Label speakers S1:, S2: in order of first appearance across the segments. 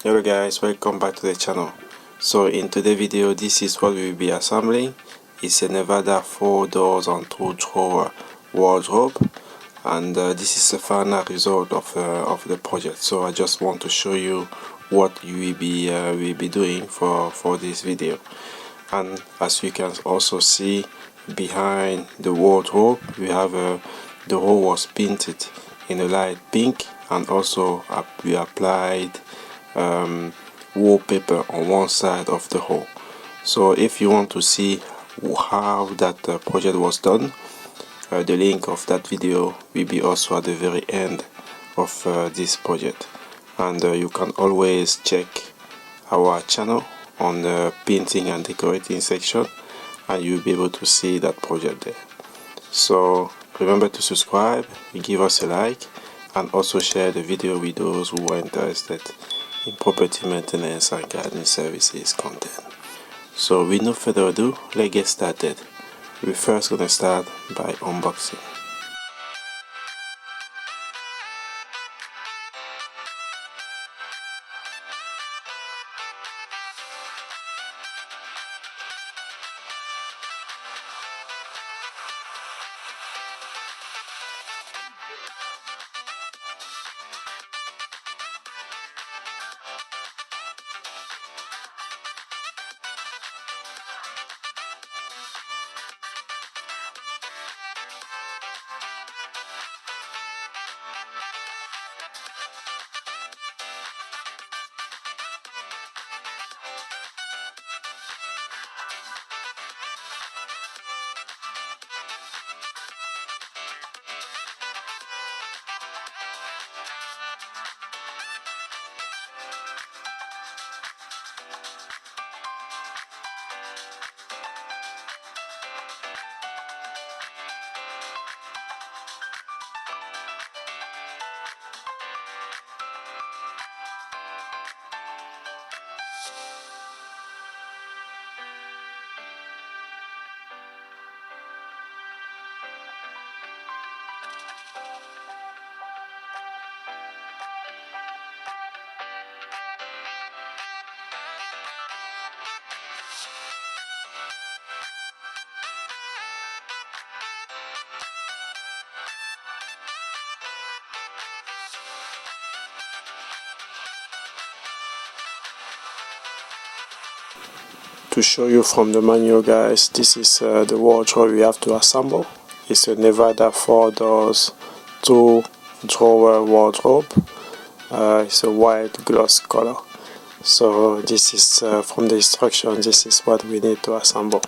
S1: Hello guys, welcome back to the channel. So in today's video, this is what we will be assembling. It's a Nevada 4 doors and 2 drawer wardrobe, and this is the final result of the project. So I just want to show you what we will be doing for this video. And as you can also see behind the wardrobe, we have the whole was painted in a light pink, and also we applied wallpaper on one side of the hole. So if you want to see how that project was done, the link of that video will be also at the very end of this project, and you can always check our channel on the painting and decorating section, and you'll be able to see that project there. So remember to subscribe, give us a like, and also share the video with those who are interested in property maintenance and gardening services content. So with no further ado, let's get started. We're first going to start by unboxing. To show you from the manual, guys, this is the wardrobe we have to assemble. It's a Nevada 4 doors 2 drawer wardrobe. It's a white gloss color. So this is from the instruction, this is what we need to assemble.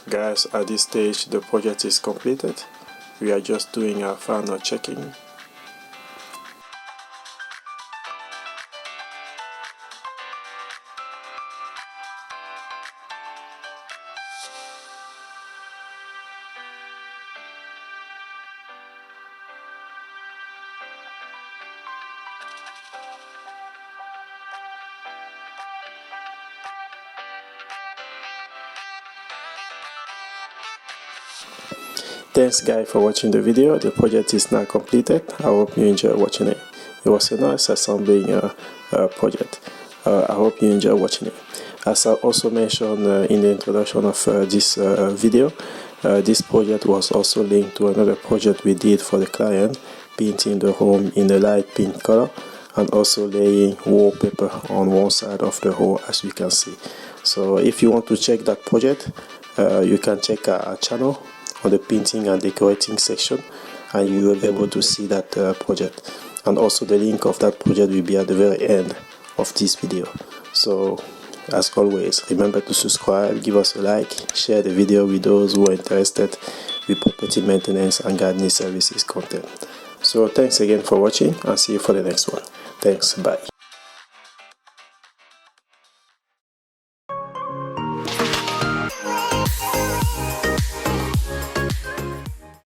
S1: Guys, at this stage the project is completed. We are just doing our final checking. Thanks guys for watching the video. The project is now completed. I hope you enjoy watching it. It was a nice assembling project. I hope you enjoy watching it. As I also mentioned in the introduction of this video, this project was also linked to another project we did for the client, painting the home in a light pink color and also laying wallpaper on one side of the home, as you can see. So if you want to check that project, you can check our channel on the painting and decorating section, and you will be able to see that project, and also the link of that project will be at the very end of this video. So as always, remember to subscribe, give us a like, share the video with those who are interested with property maintenance and gardening services content. So thanks again for watching, and see you for the next one. Thanks, bye.